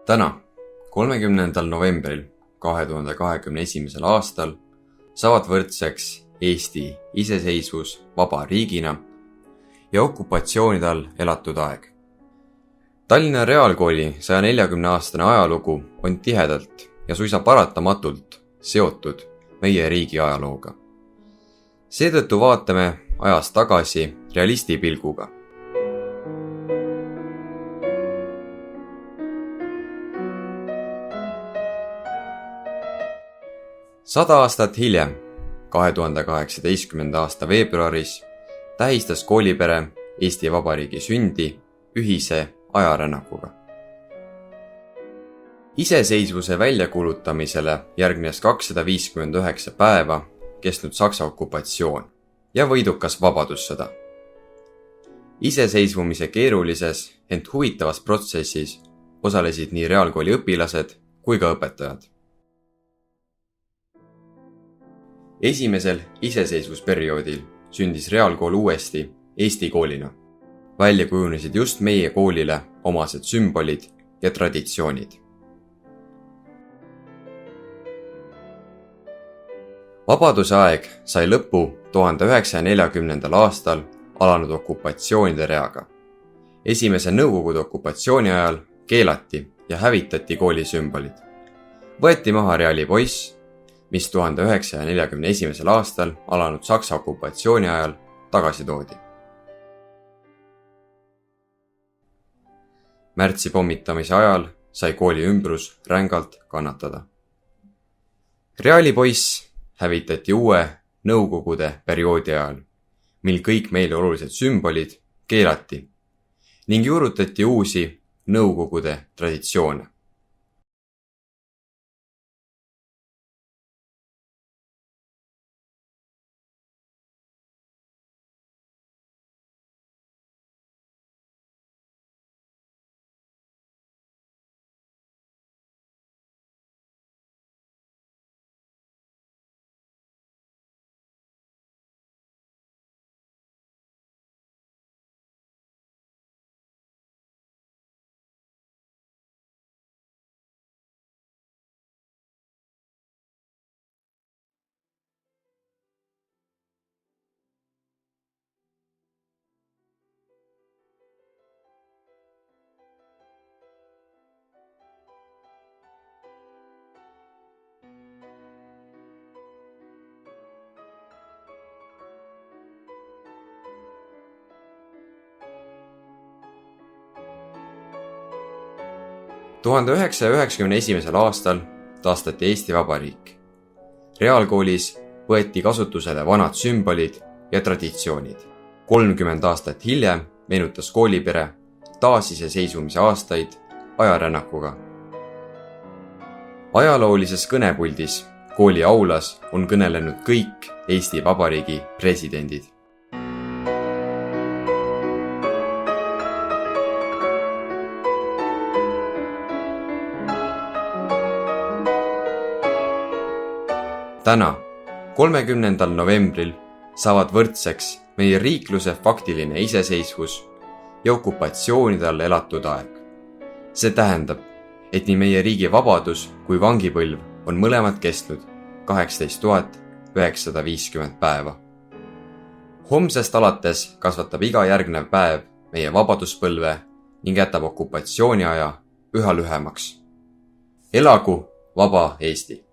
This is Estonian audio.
Täna, 30. novembril 2021. aastal saavad võrdseks Eesti iseseisvus vaba riigina ja okupatsioonide all elatud aeg. Tallinna Reaalkooli 140-aastane ajalugu on tihedalt ja suisa paratamatult seotud meie riigi ajalooga. Seetõttu vaatame ajas tagasi realisti pilguga. Sada aastat hiljem, 2018. aasta veebruaris, tähistas koolipere Eesti Vabariigi sündi ühise ajarännakuga. Iseseisvuse väljakuulutamisele järgnes 259 päeva kestnud Saksa okupatsioon ja võidukas vabadussõda. Iseseisvumise keerulises, ent huvitavas protsessis osalesid nii reaalkooli õpilased kui ka õpetajad. Esimesel iseseisvusperioodil sündis reaalkool uuesti Eesti koolina. Välja kujunesid just meie koolile omased sümbolid ja traditsioonid. Vabaduse aeg sai lõppu 1940. aastal alanud okupatsioonide reaga. Esimese Nõukogude okupatsiooni ajal keelati ja hävitati kooli sümbolid. Võeti maha reaalipoiss, mis 1941. aastal alanud Saksa okupatsiooni ajal tagasi toodi. Märtsi pommitamise ajal sai kooli ümbrus rängalt kannatada. Reaalipoiss hävitati uue Nõukogude perioodi ajal, mil kõik meile olulised sümbolid keelati ning juurutati uusi Nõukogude traditsioone. Tuhande 1991. aastal taastati Eesti Vabariik. Reaalkoolis võeti kasutusele vanad sümbolid ja traditsioonid. 30 aastat hiljem meenutas koolipere taasiseseisvumise aastaid ajarännakuga. Ajaloolises kõnepuldis kooli aulas on kõnelenud kõik Eesti Vabariigi presidendid. Täna, 30. novembril saavad võrdseks meie riikluse faktiline iseseisvus ja okupatsioonide all elatud aeg. See tähendab, et nii meie riigi vabadus kui vangipõlv on mõlemad kestnud 18 950 päeva. Homsest alates kasvatab iga järgnev päev meie vabaduspõlve ning jätab okupatsiooni aja üha lühemaks. Elagu vaba Eesti!